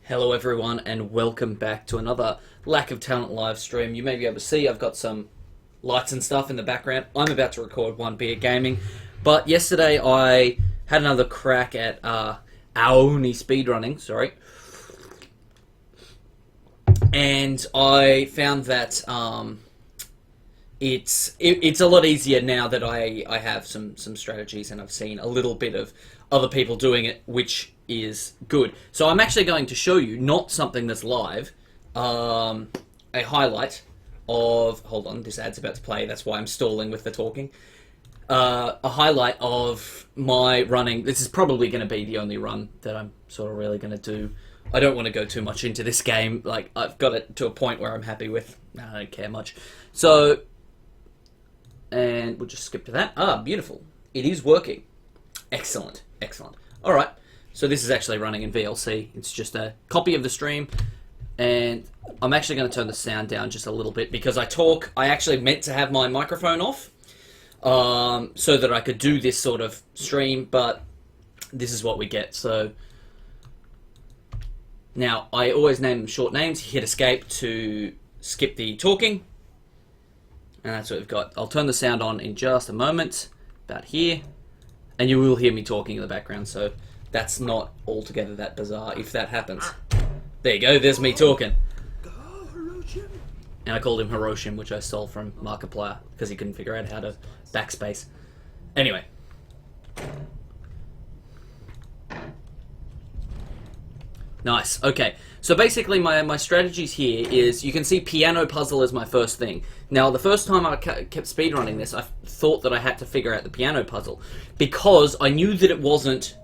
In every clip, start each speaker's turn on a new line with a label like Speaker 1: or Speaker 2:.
Speaker 1: Hello everyone and welcome back to another Lack of Talent live stream. You may be able to see I've got some lights and stuff in the background. I'm about to record One Beer Gaming, but yesterday I had another crack at Aoni speedrunning, and I found that it's a lot easier now that I have some strategies and I've seen a little bit of other people doing it, which is good. So I'm actually going to show you, not something that's live, a highlight of... Hold on, this ad's about to play, that's why I'm stalling with the talking. A highlight of my running. This is probably going to be the only run that I'm sort of really going to do. I don't want to go too much into this game. Like, I've got it to a point where I'm happy with. I don't care much. So, and we'll just skip to that. Ah, beautiful. It is working. Excellent, excellent. Alright, so this is actually running in VLC. It's just a copy of the stream. And I'm actually going to turn the sound down just a little bit because I actually meant to have my microphone off so that I could do this sort of stream, but this is what we get. So now I always name them short names. Hit escape to skip the talking. And that's what we've got. I'll turn the sound on in just a moment, about here. And you will hear me talking in the background, so that's not altogether that bizarre if that happens. There you go, there's me talking. And I called him Hiroshim, which I stole from Markiplier, because he couldn't figure out how to backspace. Anyway. Nice, okay. So basically my strategies here is, you can see piano puzzle is my first thing. Now the first time I kept speedrunning this, I thought that I had to figure out the piano puzzle, because I knew that it wasn't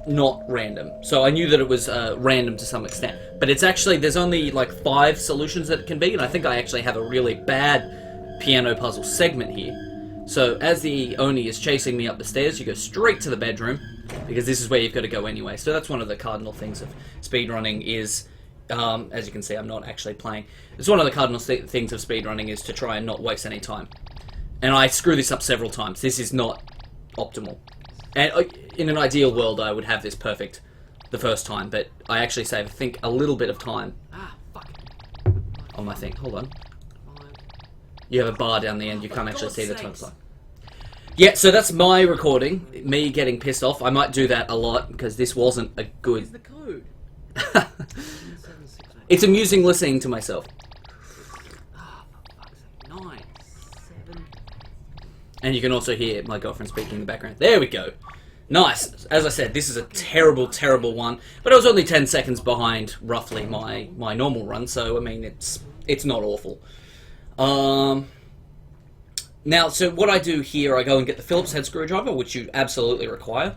Speaker 1: not random. So I knew that it was random to some extent. But it's actually, there's only like 5 solutions that it can be, and I think I actually have a really bad piano puzzle segment here. So as the Oni is chasing me up the stairs, you go straight to the bedroom, because this is where you've got to go anyway. So that's one of the cardinal things of speedrunning is, as you can see, I'm not actually playing. It's one of the cardinal things of speedrunning is to try and not waste any time. And I screw this up several times. This is not optimal. And in an ideal world, I would have this perfect the first time, but I actually save, I think, a little bit of time on my thing. Hold on. You have a bar down the end, you can't actually see the time clock. Yeah, so that's my recording, me getting pissed off. I might do that a lot, because this wasn't a good...
Speaker 2: Where's the code?
Speaker 1: It's amusing listening to myself.
Speaker 2: Ah, for fuck's sake. 9, 7...
Speaker 1: And you can also hear my girlfriend speaking in the background. There we go. Nice. As I said, this is a terrible, terrible one. But I was only 10 seconds behind, roughly, my normal run, so, I mean, it's not awful. Now, so what I do here, I go and get the Phillips head screwdriver, which you absolutely require.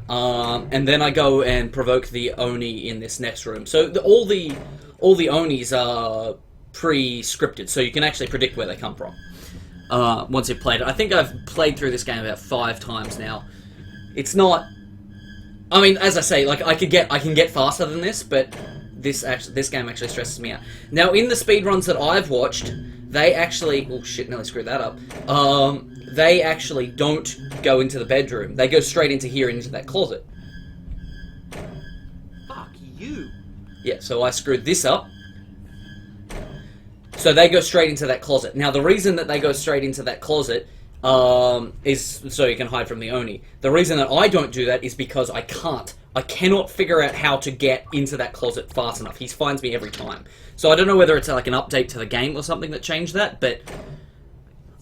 Speaker 1: And then I go and provoke the Oni in this next room. So all the Onis are pre-scripted, so you can actually predict where they come from. Once you've played it. I think I've played through this game about 5 times now. It's not... I mean, as I say, like, I can get faster than this, but this game actually stresses me out. Now, in the speedruns that I've watched, they actually... Oh, shit, nearly screwed that up. They actually don't go into the bedroom. They go straight into here and into that closet.
Speaker 2: Fuck you.
Speaker 1: Yeah, so I screwed this up. So they go straight into that closet. Now, the reason that they go straight into that closet is so you can hide from the Oni. The reason that I don't do that is because I can't. I cannot figure out how to get into that closet fast enough. He finds me every time. So I don't know whether it's like an update to the game or something that changed that, but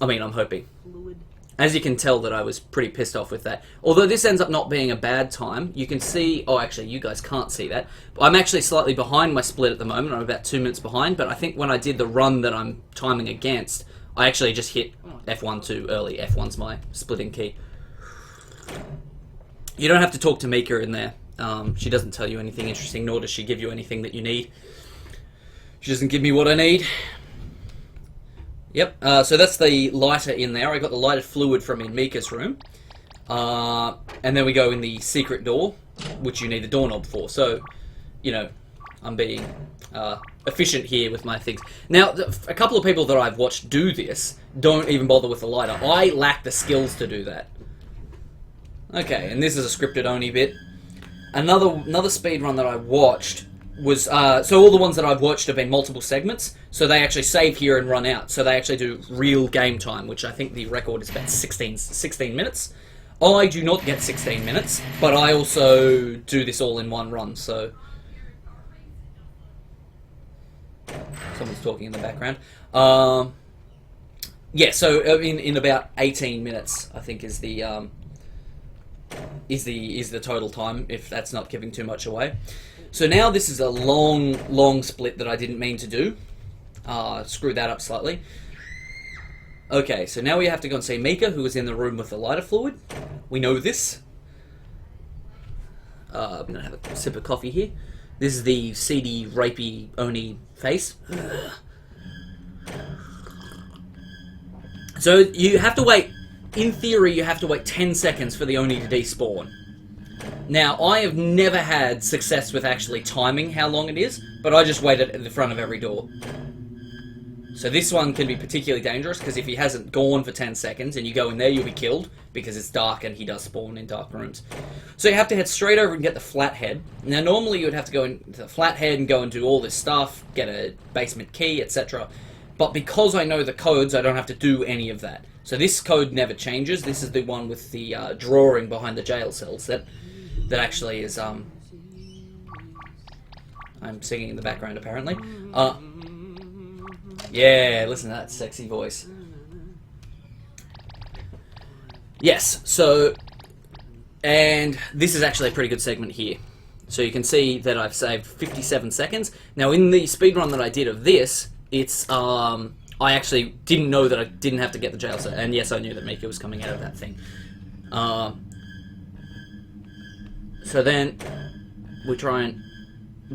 Speaker 1: I mean, I'm hoping. As you can tell that I was pretty pissed off with that. Although this ends up not being a bad time, you can see... Oh, actually, you guys can't see that. I'm actually slightly behind my split at the moment. I'm about 2 minutes behind, but I think when I did the run that I'm timing against, I actually just hit F1 too early. F1's my splitting key. You don't have to talk to Mika in there. She doesn't tell you anything interesting, nor does she give you anything that you need. She doesn't give me what I need. Yep, so that's the lighter in there. I got the lighted fluid from in Mika's room. And then we go in the secret door, which you need the doorknob for. So, you know, I'm being efficient here with my things. Now, a couple of people that I've watched do this don't even bother with the lighter. I lack the skills to do that. Okay, and this is a scripted Oni bit. Another speedrun that I watched was so all the ones that I've watched have been multiple segments, so they actually save here and run out, so they actually do real game time, which I think the record is about 16 minutes. I do not get 16 minutes, but I also do this all in one run, so someone's talking in the background. Yeah, so in about 18 minutes, I think is the total time, if that's not giving too much away. So now this is a long split that I didn't mean to do. Screwed that up slightly. Okay, so now we have to go and see Mika, who was in the room with the lighter fluid. We know this. I'm gonna have a sip of coffee here. This is the seedy, rapey Oni face. So you have to wait, in theory, you have to wait 10 seconds for the Oni to despawn. Now, I have never had success with actually timing how long it is, but I just waited at the front of every door. So this one can be particularly dangerous, because if he hasn't gone for 10 seconds and you go in there, you'll be killed, because it's dark and he does spawn in dark rooms. So you have to head straight over and get the flathead. Now, normally you would have to go into the flathead and go and do all this stuff, get a basement key, etc. But because I know the codes, I don't have to do any of that. So this code never changes. This is the one with the drawing behind the jail cells that actually is... I'm singing in the background, apparently. Yeah, listen to that sexy voice. Yes, so... And this is actually a pretty good segment here. So you can see that I've saved 57 seconds. Now, in the speedrun that I did of this, it's... I actually didn't know that I didn't have to get the jail cell. And yes, I knew that Mika was coming out of that thing. So then we try and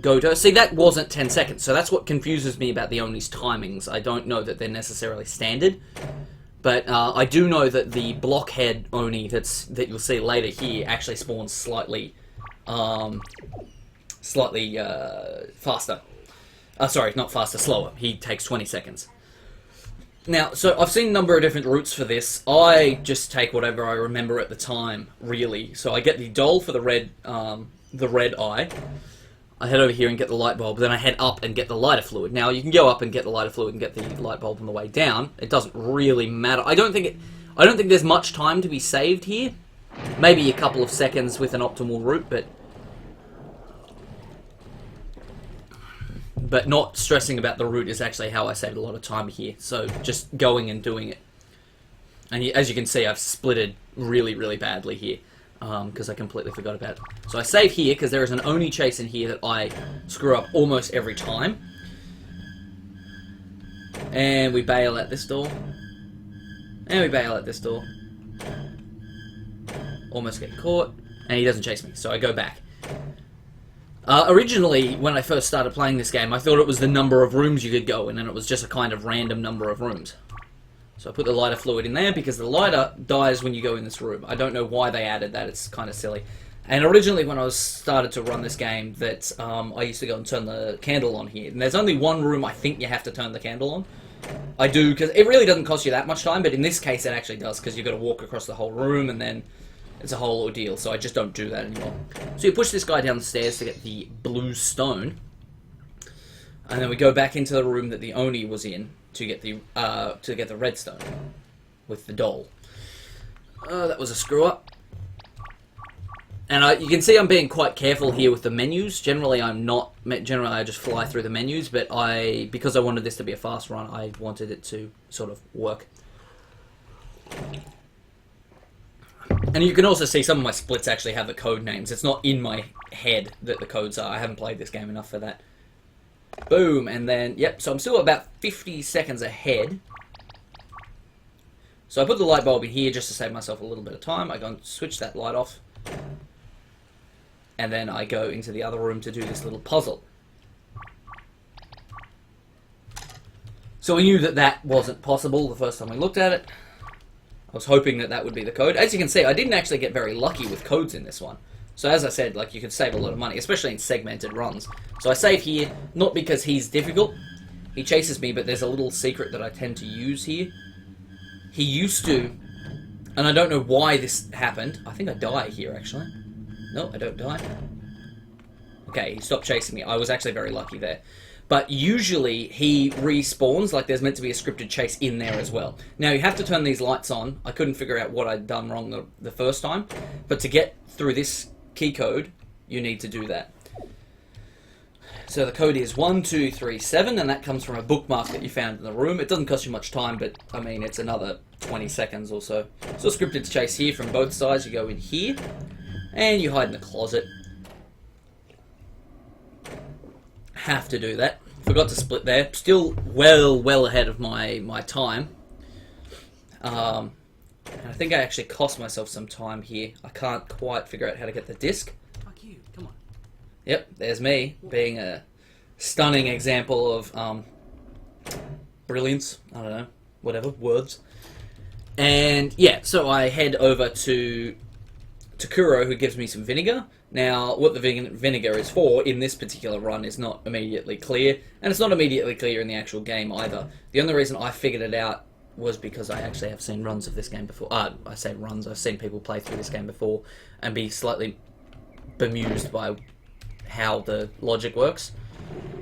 Speaker 1: go to... See, that wasn't 10 seconds. So that's what confuses me about the Oni's timings. I don't know that they're necessarily standard. But I do know that the blockhead Oni that you'll see later here actually spawns slightly faster. Sorry, not faster, slower. He takes 20 seconds. Now, so I've seen a number of different routes for this. I just take whatever I remember at the time, really. So I get the doll for the red eye. I head over here and get the light bulb. Then I head up and get the lighter fluid. Now, you can go up and get the lighter fluid and get the light bulb on the way down. It doesn't really matter. I don't think there's much time to be saved here. Maybe a couple of seconds with an optimal route, but not stressing about the route is actually how I saved a lot of time here. So just going and doing it. And as you can see, I've splitted really badly here. Because I completely forgot about it. So I save here, because there is an Oni chase in here that I screw up almost every time. And we bail at this door. And we bail at this door. Almost get caught. And he doesn't chase me, so I go back. Originally, when I first started playing this game, I thought it was the number of rooms you could go in, and it was just a kind of random number of rooms. So I put the lighter fluid in there, because the lighter dies when you go in this room. I don't know why they added that, it's kind of silly. And originally when I started to run this game, that I used to go and turn the candle on here. And there's only one room I think you have to turn the candle on. I do, because it really doesn't cost you that much time, but in this case it actually does, because you've got to walk across the whole room, and then it's a whole ordeal, so I just don't do that anymore. So you push this guy down the stairs to get the blue stone, and then we go back into the room that the Oni was in, to get the redstone with the doll. That was a screw up. And you can see I'm being quite careful here with the menus. Generally, I'm not. Generally, I just fly through the menus. But because I wanted this to be a fast run, I wanted it to sort of work. And you can also see some of my splits actually have the code names. It's not in my head that the codes are. I haven't played this game enough for that. Boom, and then, yep, so I'm still about 50 seconds ahead. So I put the light bulb in here just to save myself a little bit of time. I go and switch that light off. And then I go into the other room to do this little puzzle. So we knew that that wasn't possible the first time we looked at it. I was hoping that that would be the code. As you can see, I didn't actually get very lucky with codes in this one. So as I said, like, you could save a lot of money, especially in segmented runs. So I save here, not because he's difficult. He chases me, but there's a little secret that I tend to use here. He used to, and I don't know why this happened. I think I die here, actually. No, I don't die. okay, he stopped chasing me. I was actually very lucky there. But usually he respawns, like there's meant to be a scripted chase in there as well. Now you have to turn these lights on. I couldn't figure out what I'd done wrong the first time, but to get through this key code, you need to do that. So the code is 1237, and that comes from a bookmark that you found in the room. It doesn't cost you much time, but I mean, it's another 20 seconds or so. So scripted chase here from both sides. You go in here, and you hide in the closet. Have to do that. Forgot to split there. Still well ahead of my time. And I think I actually cost myself some time here. I can't quite figure out how to get the disc.
Speaker 2: Fuck you. Come on.
Speaker 1: Yep, there's me being a stunning example of brilliance. I don't know, whatever words. And yeah, so I head over to Kuro, who gives me some vinegar. Now, what the vinegar is for in this particular run is not immediately clear, and it's not immediately clear in the actual game either. The only reason I figured it out was because I actually have seen runs of this game before. I say runs, I've seen people play through this game before and be slightly bemused by how the logic works.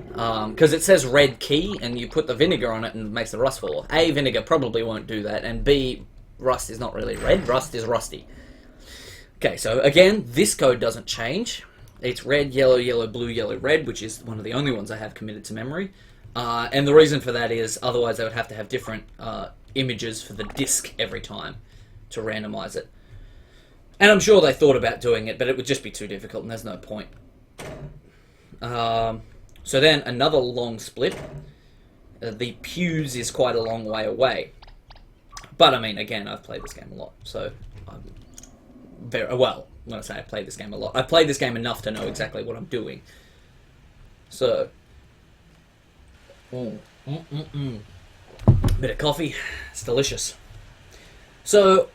Speaker 1: Because it says red key, and you put the vinegar on it and it makes the rust fall off. A, vinegar probably won't do that, and B, rust is not really red, rust is rusty. Okay, so again, this code doesn't change. It's red, yellow, yellow, blue, yellow, red, which is one of the only ones I have committed to memory. And the reason for that is, otherwise I would have to have different images for the disc every time to randomize it. And I'm sure they thought about doing it, but it would just be too difficult, and there's no point. So then, another long split. The pews is quite a long way away. But, I mean, again, I've played this game a lot, so... very well, when I say I played this game a lot, I played this game enough to know exactly what I'm doing. So, bit of coffee, it's delicious. So,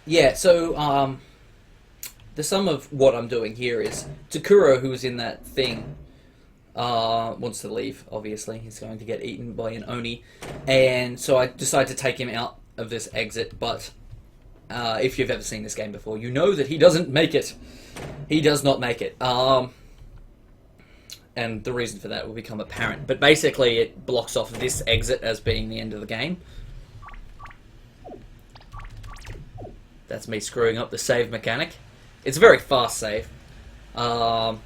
Speaker 1: yeah, so the sum of what I'm doing here is Takuro, who's in that thing, wants to leave. Obviously, he's going to get eaten by an Oni, and so I decide to take him out of this exit, but. If you've ever seen this game before, you know that he doesn't make it. He does not make it. And the reason for that will become apparent. But basically, it blocks off this exit as being the end of the game. That's me screwing up the save mechanic. It's a very fast save. Normally,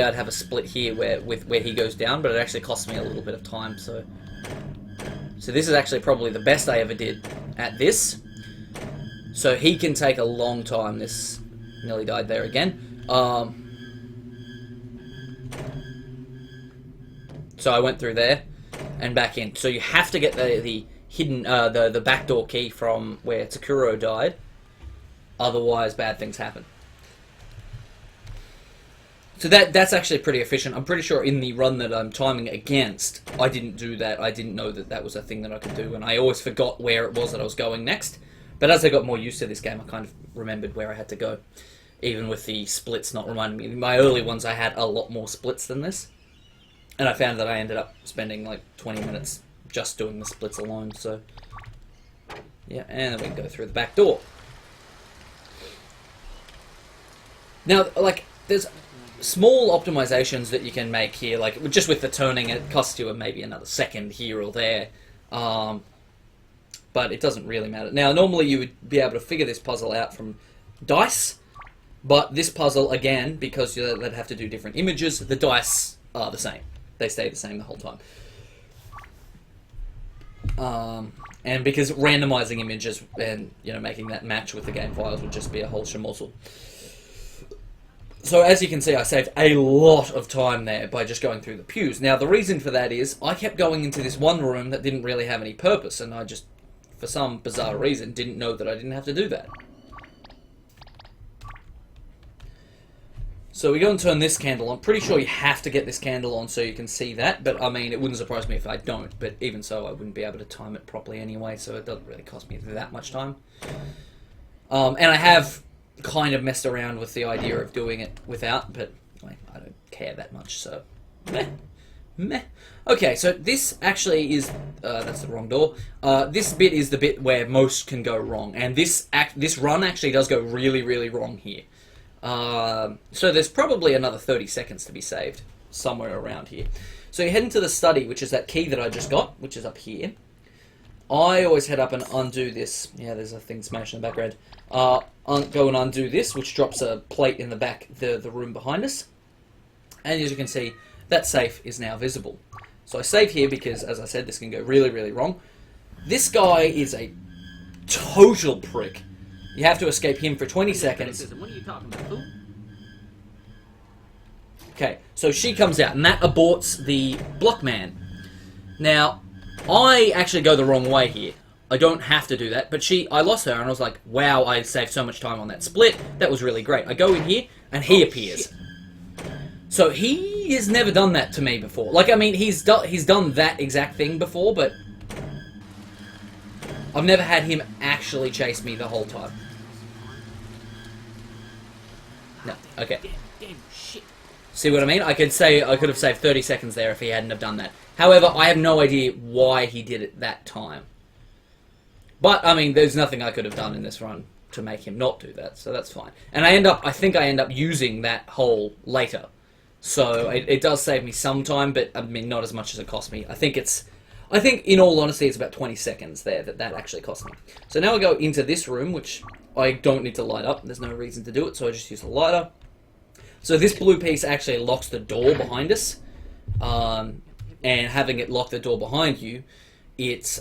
Speaker 1: I'd have a split here where he goes down, but it actually costs me a little bit of time. So this is actually probably the best I ever did at this. So he can take a long time. This nearly died there again. So I went through there and back in. So you have to get the hidden the backdoor key from where Takuro died. Otherwise, bad things happen. So that's actually pretty efficient. I'm pretty sure in the run that I'm timing against, I didn't do that. I didn't know that that was a thing that I could do, and I always forgot where it was that I was going next. But as I got more used to this game, I kind of remembered where I had to go, even with the splits not reminding me. In my early ones, I had a lot more splits than this, and I found that I ended up spending like 20 minutes just doing the splits alone. So, yeah, and then we can go through the back door. Now, like, there's small optimizations that you can make here, like just with the turning, it costs you maybe another second here or there. But it doesn't really matter. Now, normally you would be able to figure this puzzle out from dice, but this puzzle, again, because they'd have to do different images, the dice are the same. They stay the same the whole time. And because randomizing images and making that match with the game files would just be a whole schmozzle. So as you can see, I saved a lot of time there by just going through the pews. Now, the reason for that is I kept going into this one room that didn't really have any purpose, and I just, for some bizarre reason, didn't know that I didn't have to do that. So we go and turn this candle on. Pretty sure you have to get this candle on so you can see that, but I mean, it wouldn't surprise me if I don't, but even so, I wouldn't be able to time it properly anyway, so it doesn't really cost me that much time. And I have kind of messed around with the idea of doing it without, but I don't care that much, so meh. Okay, so this actually is that's the wrong door. This bit is the bit where most can go wrong, and this run actually does go really, really wrong here. So there's probably another 30 seconds to be saved somewhere around here. So you head into the study, which is that key that I just got, which is up here. I always head up and undo this. Yeah, there's a thing smashing in the background. Go and undo this, which drops a plate in the back, the room behind us. And as you can see, that safe is now visible. So I save here because, as I said, this can go really, really wrong. This guy is a total prick. You have to escape him for 20 seconds.
Speaker 2: What are you talking about, fool?
Speaker 1: Okay, so she comes out, and that aborts the block man. Now, I actually go the wrong way here. I don't have to do that, but I lost her, and I was like, wow, I saved so much time on that split. That was really great. I go in here, and he appears.
Speaker 2: Shit.
Speaker 1: So he has never done that to me before. Like, I mean, he's done that exact thing before, but I've never had him actually chase me the whole time. No, okay.
Speaker 2: Damn shit.
Speaker 1: See what I mean? I could have saved 30 seconds there if he hadn't have done that. However, I have no idea why he did it that time. But, I mean, there's nothing I could have done in this run to make him not do that, so that's fine. And I think I end up using that hole later. So, it does save me some time, but, I mean, not as much as it cost me. I think, in all honesty, it's about 20 seconds there that actually cost me. So now I go into this room, which I don't need to light up. There's no reason to do it, so I just use the lighter. So this blue piece actually locks the door behind us. And having it lock the door behind you, it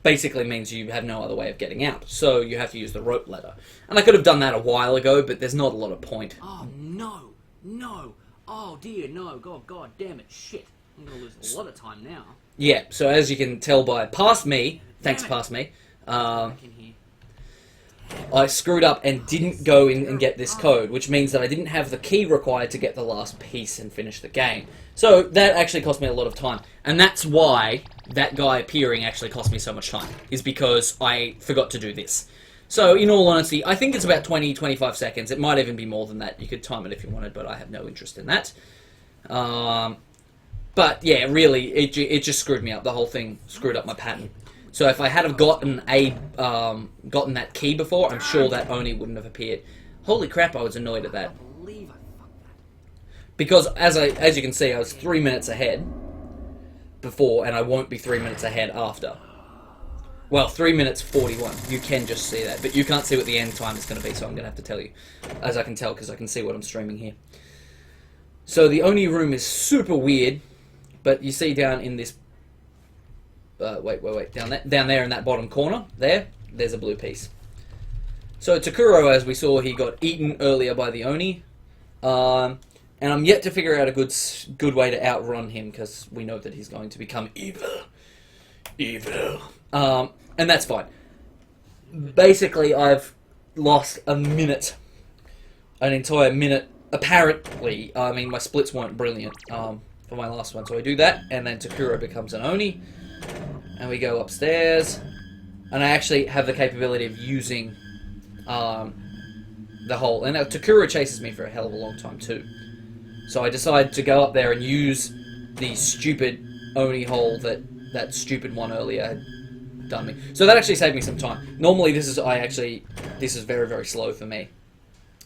Speaker 1: basically means you have no other way of getting out. So you have to use the rope ladder. And I could have done that a while ago, but there's not a lot of point.
Speaker 2: Oh, no. No. Oh, dear, no. God damn it. Shit. I'm going to lose a lot of time now.
Speaker 1: Yeah, so as you can tell by past me, I screwed up and didn't go in and get this code, which means that I didn't have the key required to get the last piece and finish the game. So that actually cost me a lot of time. And that's why that guy appearing actually cost me so much time, is because I forgot to do this. So, in all honesty, I think it's about 20-25 seconds. It might even be more than that. You could time it if you wanted, but I have no interest in that. But, yeah, really, it just screwed me up. The whole thing screwed up my pattern. So if I had have gotten that key before, I'm sure that Oni wouldn't have appeared. Holy crap, I was annoyed at that.
Speaker 2: I can't believe I fucked that.
Speaker 1: Because, as you can see, I was 3 minutes ahead before, and I won't be 3 minutes ahead after. Well, 3 minutes 41. You can just see that. But you can't see what the end time is going to be, so I'm going to have to tell you. As I can tell, because I can see what I'm streaming here. So the Oni room is super weird, but you see down in this... wait. Down there in that bottom corner, there's a blue piece. So Takuro, as we saw, he got eaten earlier by the Oni. And I'm yet to figure out a good way to outrun him, because we know that he's going to become evil. And that's fine. Basically, I've lost an entire minute. Apparently, I mean, my splits weren't brilliant for my last one. So I do that, and then Takuro becomes an Oni. And we go upstairs. And I actually have the capability of using the hole. And now Takuro chases me for a hell of a long time, too. So I decide to go up there and use the stupid Oni hole that stupid one earlier had done me. So that actually saved me some time. Normally this is very, very slow for me.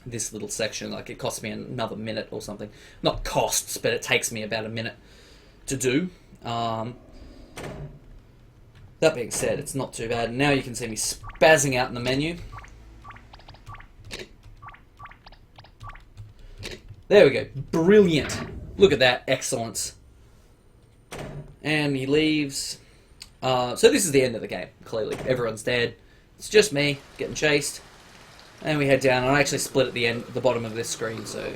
Speaker 1: This little section, like it costs me another minute or something. Not costs, but it takes me about a minute to do. That being said, it's not too bad. Now you can see me spazzing out in the menu. There we go. Brilliant. Look at that. Excellence. And he leaves. So this is the end of the game, clearly. Everyone's dead. It's just me getting chased. And we head down. And I actually split at the bottom of this screen, so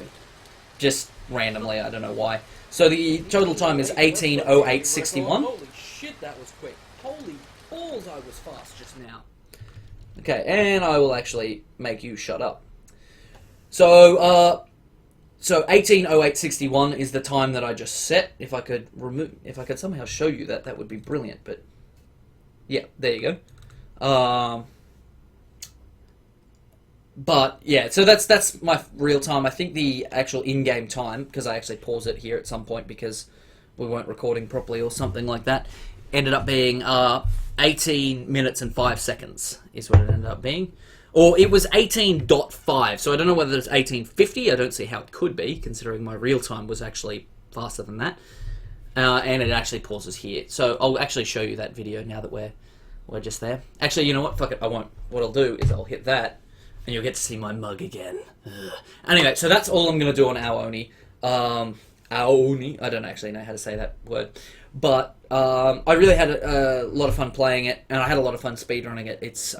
Speaker 1: just randomly, I don't know why. So the total time is 18:08:61.
Speaker 2: Holy shit, that was quick. Holy balls, I was fast just now.
Speaker 1: Okay, and I will actually make you shut up. So 18:08:61 is the time that I just set. If I could somehow show you that, that would be brilliant. But yeah, there you go. But yeah, so that's my real time. I think the actual in-game time, because I actually paused it here at some point because we weren't recording properly or something like that, ended up being 18 minutes and 5 seconds is what it ended up being. Or it was 18.5, so I don't know whether it's 1850. I don't see how it could be, considering my real time was actually faster than that. And it actually pauses here. So I'll actually show you that video now that we're just there. Actually, you know what? Fuck it, I won't. What I'll do is I'll hit that, and you'll get to see my mug again. Ugh. Anyway, so that's all I'm going to do on Aoni. Aoni. I don't actually know how to say that word. But I really had a lot of fun playing it, and I had a lot of fun speedrunning it. It's...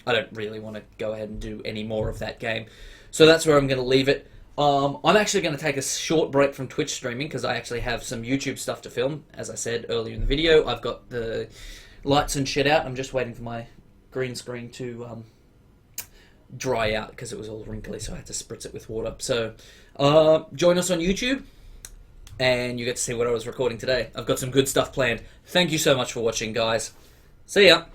Speaker 1: I don't really want to go ahead and do any more of that game. So that's where I'm going to leave it. I'm actually going to take a short break from Twitch streaming because I actually have some YouTube stuff to film. As I said earlier in the video, I've got the lights and shit out. I'm just waiting for my green screen to dry out because it was all wrinkly, so I had to spritz it with water. So join us on YouTube, and you get to see what I was recording today. I've got some good stuff planned. Thank you so much for watching, guys. See ya!